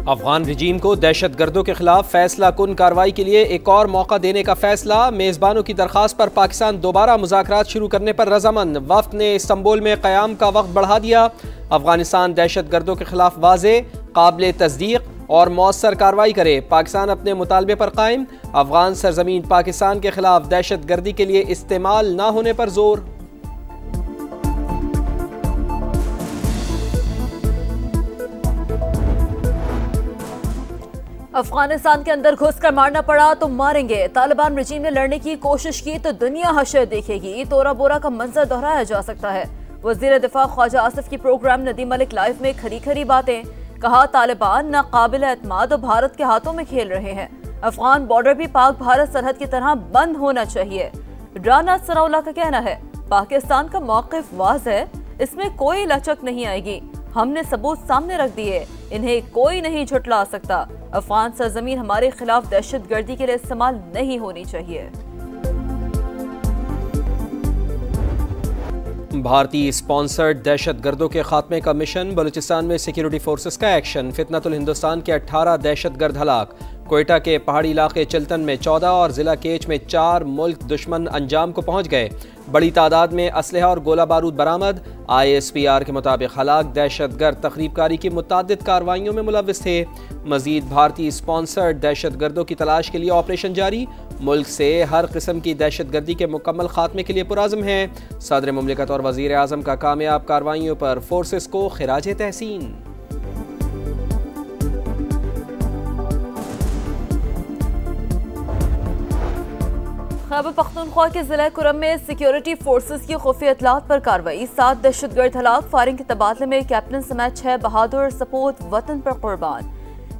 अफगान रजीम को दहशत गर्दों के खिलाफ फैसला कुन कार्रवाई के लिए एक और मौका देने का फैसला। मेज़बानों की दरख्वास्त पर पाकिस्तान दोबारा मुज़ाकरात शुरू करने पर रजामंद। वफ्द ने इस्तांबुल में क़याम का वक्त बढ़ा दिया। अफगानिस्तान दहशत गर्दों के खिलाफ वाज़े, काबिल तस्दीक और मौसर कार्रवाई करे। पाकिस्तान अपने मुतालबे पर कायम। अफगान सरजमीन पाकिस्तान के खिलाफ दहशत गर्दी के लिए इस्तेमाल न होने पर जोर। अफगानिस्तान के अंदर घुसकर मारना पड़ा तो मारेंगे। तालिबान रजीम ने लड़ने की कोशिश की तो दुनिया हशर देखेगी। तोरा बोरा का मंजर दोहराया जा सकता है। वजीर दिफा ख्वाजा आसिफ की प्रोग्राम नदीम मलिक लाइव में खरी खरी बातें। कहा तालिबान नाकाबिल एतमाद और भारत के हाथों में खेल रहे हैं। अफगान बॉर्डर भी पाक भारत सरहद की तरह बंद होना चाहिए। राना सनाउल्लाह का कहना है पाकिस्तान का मौक़िफ़ वाज़ है, इसमें कोई लचक नहीं आएगी। हमने सबूत सामने रख दिए, इन्हें कोई नहीं झुटला सकता। अफगान सरजमीन हमारे खिलाफ दहशत गर्दी के लिए इस्तेमाल नहीं होनी चाहिए। भारतीय स्पॉन्सर्ड दहशत गर्दों के खात्मे का मिशन। बलूचिस्तान में सिक्योरिटी फोर्सेस का एक्शन। फितनतुल हिंदुस्तान के 18 दहशत गर्द हलाक। कोयटा के पहाड़ी इलाके चिल्तन में 14 और जिला केच में 4 मुल्क दुश्मन अंजाम को पहुंच गए। बड़ी तादाद में असलहा और गोला बारूद बरामद। ISPR के मुताबिक हलाक दहशत गर्द तखरीबकारी की मुतादिद कार्रवाइयों में मुलव्विस थे। मजीद भारतीय स्पॉन्सर्ड दहशत गर्दों की तलाश के लिए ऑपरेशन जारी। मुल्क से हर किस्म की दहशत गर्दी के मुकम्मल खात्मे के लिए पुराज़म है। सदर मुमलिकत और वज़ीर आज़म का कामयाब कार्रवाइयों पर फोर्सेस को खिराज तहसीन। खैबर पख्तूनख्वा के जिला कुरम में सिक्योरिटी फोर्सेस की खुफिया इतलात पर कार्रवाई। 7 दहशतगर्द हलाक। फायरिंग के तबादले में कैप्टन समेत 6 बहादुर सपूत वतन पर कुर्बान।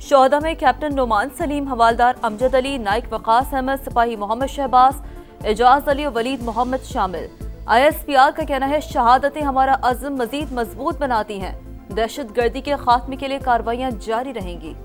शोहदा में कैप्टन नोमान सलीम, हवालदार अमजद अली, नाइक वकास अहमद, सिपाही मोहम्मद शहबाज, एजाज अली और वलीद मोहम्मद शामिल। ISPR का कहना है शहादतें हमारा अज़्म मजीद मजबूत बनाती हैं। दहशत गर्दी के खात्मे के लिए कार्रवाइयाँ जारी रहेंगी।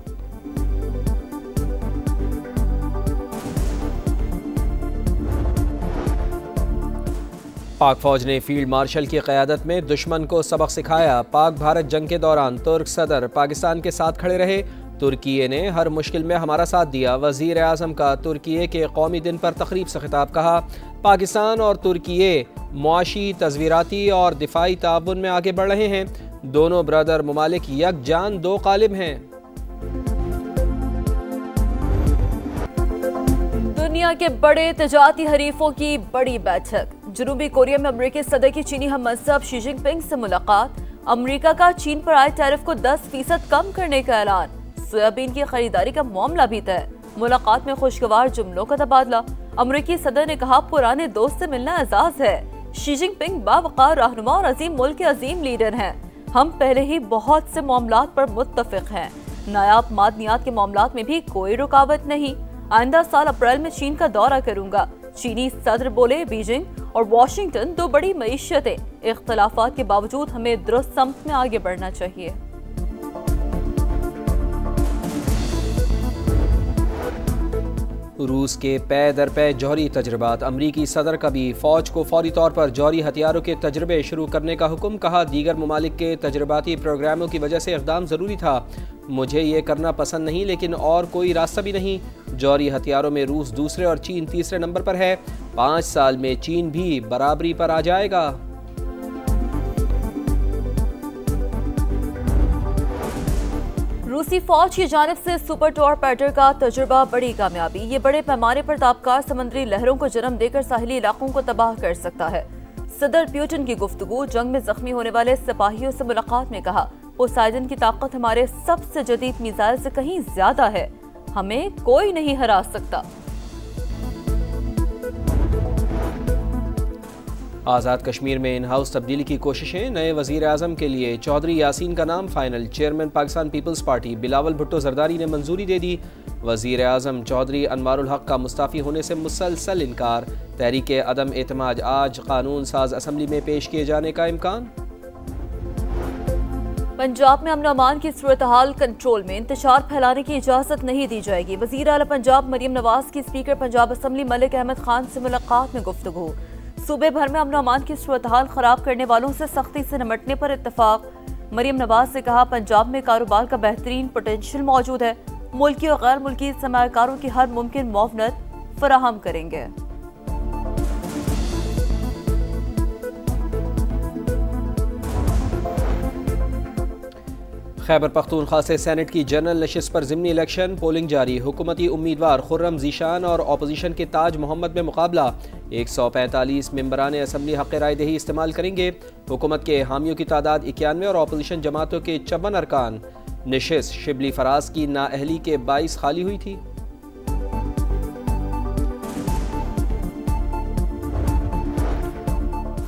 पाक फौज ने फील्ड मार्शल की क़यादत में दुश्मन को सबक सिखाया। पाक भारत जंग के दौरान तुर्क सदर पाकिस्तान के साथ खड़े रहे। तुर्किये ने हर मुश्किल में हमारा साथ दिया। वज़ीर आज़म का तुर्किये के कौमी दिन पर तकरीब से खिताब। कहा पाकिस्तान और तुर्किये मुआशी, तज़वीराती और दिफाई ताउन में आगे बढ़ रहे हैं। दोनों ब्रदर ममालिक यकजान दो कालिब हैं। दुनिया के बड़े तजारती हरीफों की बड़ी बैठक। जनूबी कोरिया में अमेरिकी सदर की चीनी हम मनसब शी जिनपिंग से मुलाकात। अमेरिका का चीन पर आए टैरिफ को 10% कम करने का ऐलान। सोयाबीन की खरीदारी का मामला भी तय। मुलाकात में खुशगवार जुमलों का तबादला। अमेरिकी सदर ने कहा पुराने दोस्त से मिलना एजाज है। शी जिनपिंग बावकार रहनुमा और अजीम मुल्क के अजीम लीडर हैं। हम पहले ही बहुत से मामलात पर मुत्तफिक हैं। नायाब मादनियात के मामलात में भी कोई रुकावट नहीं। आइंदा साल अप्रैल में चीन का दौरा करूंगा। चीनी सदर बोले बीजिंग और वॉशिंगटन दो बड़ी मईशतें। इख्तलाफात के बावजूद हमें दुरुस्त समत में आगे बढ़ना चाहिए। रूस के पै दर पै जौहरी तजर्बात। अमरीकी सदर का भी फौज को फौरी तौर पर जौहरी हथियारों के तजर्बे शुरू करने का हुक्म। कहा दीगर ममालिक के तजर्बाती प्रोग्रामों की वजह से इक़दाम ज़रूरी था। मुझे ये करना पसंद नहीं, लेकिन और कोई रास्ता भी नहीं। जौहरी हथियारों में रूस दूसरे और चीन तीसरे नंबर पर है। 5 साल में चीन भी बराबरी पर आ जाएगा। रूसी फौज की जानिब से सुपर टॉरपेडो का तजुर्बा बड़ी कामयाबी। ये बड़े पैमाने पर ताबकार समुद्री लहरों को जन्म देकर साहिली इलाकों को तबाह कर सकता है। सदर प्यूटन की गुफ्तगू। जंग में जख्मी होने वाले सिपाहियों से मुलाकात में कहा पोसाइडन की ताकत हमारे सबसे जदीद मिसाइल से कहीं ज्यादा है। हमें कोई नहीं हरा सकता। आज़ाद कश्मीर में इन हाउस तब्दीली की कोशिशें। नए वज़ीर आज़म के लिए चौधरी यासीन का नाम final. Chairman Pakistan peoples party Bilawal Bhutto Zardari ने मंजूरी दे दी। वज़ीर आज़म चौधरी अनवारुल हक का मुस्ताफ़ी होने से मुसलसल इनकार। तहरीक अदम एतमाद। आज कानून साज असम्बली में पेश किए जाने का इम्कान। पंजाब में अमन अमान की सूरत हाल कंट्रोल में। इंतशार फैलाने की इजाजत नहीं दी जाएगी। वज़ीर आला पंजाब मरियम नवाज की स्पीकर पंजाब असम्बली मलिक अहमद खान से मुलाकात में गुफ्तगू। सूबे भर में अमन अमान की सूरत हाल खराब करने वालों से सख्ती से निपटने पर इत्तफाक। मरियम नवाज ने कहा, पंजाब में कारोबार का बेहतरीन पोटेंशियल मौजूद है, मुल्की और गैर मुल्की सरमायाकारों की हर मुमकिन मुआवनत फराहम करेंगे। खैबर पख्तूनख्वा से सेनेट की जनरल नशिस्त पर ज़िमनी इलेक्शन पोलिंग जारी। हुकूमती उम्मीदवार खुर्रम ज़ीशान और अपोजिशन के ताज मोहम्मद में मुकाबला। 145 मेंबरान असम्बली हक़ राय दही इस्तेमाल करेंगे। हुकूमत के हामियों की तादाद 91 और अपोजिशन जमातों के 54 अरकान। नशिस्त शिबली फराज की नाअहली के 22 खाली हुई थी।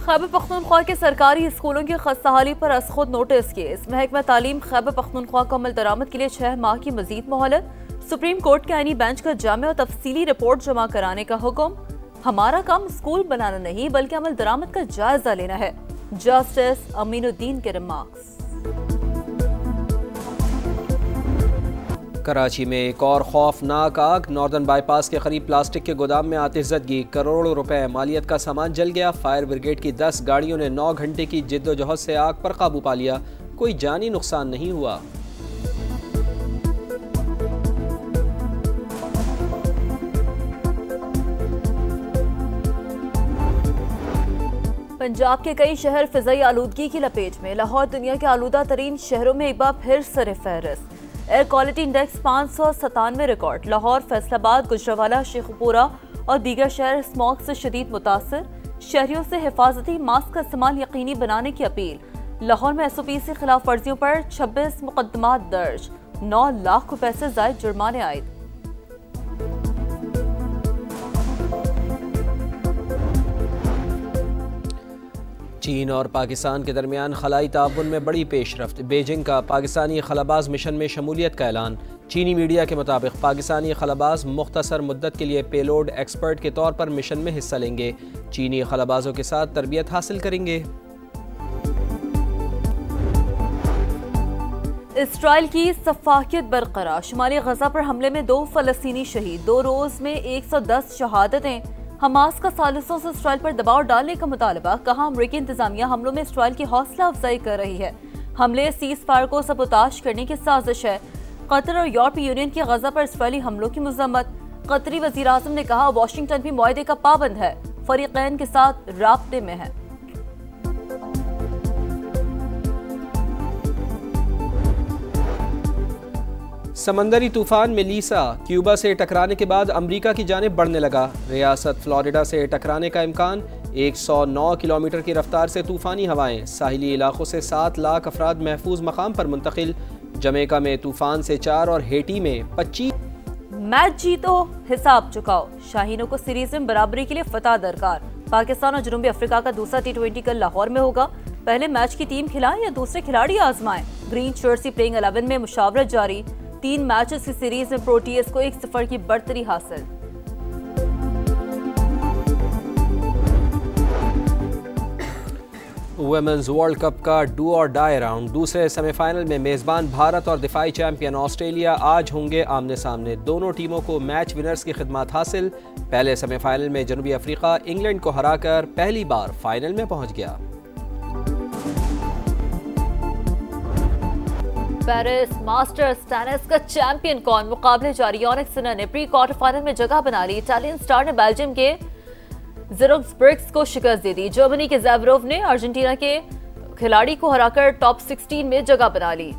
खैबर पख्तूनख्वा के सरकारी स्कूलों की खस्ताहाली पर अज खुद नोटिस केस। महकमा तालीम खैबर पख्तूनख्वा को अमल दरामद के लिए 6 माह की मजीद मोहलत। सुप्रीम कोर्ट के आईनी बेंच का जामे और तफसीली रिपोर्ट जमा कराने का हुक्म। हमारा काम स्कूल बनाना नहीं बल्कि अमल दरामद का जायजा लेना है, जस्टिस अमीनुद्दीन के रिमार्क्स। कराची में एक और खौफनाक आग। नॉर्दर्न बाईपास के करीब प्लास्टिक के गोदाम में आतिशज़दगी, करोड़ों रुपए मालियत का सामान जल गया। फायर ब्रिगेड की 10 गाड़ियों ने 9 घंटे की जिद्दोजहद से आग पर काबू पा लिया। कोई जानी नुकसान नहीं हुआ। पंजाब के कई शहर फिजाई आलूदगी की लपेट में। लाहौर दुनिया के आलूदा तरीन शहरों में एक बार फिर सर-ए-फहरिस्त। Air quality index 597 record. Lahore, Faisalabad, Gujranwala, Sheikhupura और दीगर शहर स्मॉग से शदीद मुतासर। शहरियों से हिफाजती मास्क का इस्तेमाल यकीनी बनाने की अपील। लाहौर में SOP से खिलाफ वर्जियों पर 26 मुकदमात दर्ज। 9 लाख रुपए से जायद जुर्माने आयद। चीन और पाकिस्तान के दरमियान खलाई ताउन में बड़ी पेशरफ्त। बीजिंग का पाकिस्तानी खलाबाज मिशन में शमूलियत का ऐलान। चीनी मीडिया के मुताबिक पाकिस्तानी खलाबाज मुख्तसर मुद्दत के लिए पेलोड एक्सपर्ट के तौर पर मिशन में हिस्सा लेंगे। चीनी खलाबाजों के साथ तरबियत हासिल करेंगे। इसराइल की सफाकियत बरकरार। शुमाली गजा पर हमले में 2 फलस्तीनी शहीद। 2 रोज में 110 शहादतें। हमास का सालिसों से इसराइल पर दबाव डालने का मुतालबा। कहा, अमरीकी इंतजामिया हमलों में इसराइल की हौसला अफजाई कर रही है। हमले सीज फायर को सबोताश करने की साजिश है। कतर और यूरोपीय यूनियन की गजा पर इसराइली हमलों की मजम्मत। कतरी वजीर आज़म ने कहा, वाशिंगटन भी मुआहदे का पाबंद है, फरीकैन के साथ राब्ते में है। समंदरी तूफान मेलिसा क्यूबा से टकराने के बाद अमेरिका की जानिब बढ़ने लगा। रियासत फ्लोरिडा से टकराने का इम्कान। 109 किलोमीटर की रफ्तार से तूफानी हवाएं। साहिली इलाकों से 7 लाख अफराद महफूज मकाम पर मुंतकिल। जमैका में तूफान से 4 और हेटी में 25। मैच जीतो, हिसाब चुकाओ। शाहीनों को सीरीज में बराबरी के लिए फतह दरकार। पाकिस्तान और जनूबी अफ्रीका का दूसरा T20 कल लाहौर में होगा। पहले मैच की टीम खिलाएं या दूसरे खिलाड़ी आजमाएं। ग्रीन जर्सी प्लेइंग 11 में मुशावरत जारी। 3 मैचेस की सीरीज में प्रोटीएस को 1-0 की बढ़तरी हासिल। वुमेन्स वर्ल्ड कप का डू और डाई राउंड। दूसरे सेमीफाइनल में मेजबान भारत और दिफाई चैंपियन ऑस्ट्रेलिया आज होंगे आमने सामने। दोनों टीमों को मैच विनर्स की खिदमत हासिल। पहले सेमीफाइनल में जनूबी अफ्रीका इंग्लैंड को हराकर पहली बार फाइनल में पहुंच गया। पेरिस मास्टर्स टेनिस का चैंपियन कौन, मुकाबले जारी। ऑनिक्स सिन्हा ने प्री क्वार्टर फाइनल में जगह बना ली। इटालियन स्टार ने बेल्जियम के ज़िरोक्सबर्ग को शिकस्त दे दी। जर्मनी के ज़ेवरोव ने अर्जेंटीना के खिलाड़ी को हराकर टॉप 16 में जगह बना ली।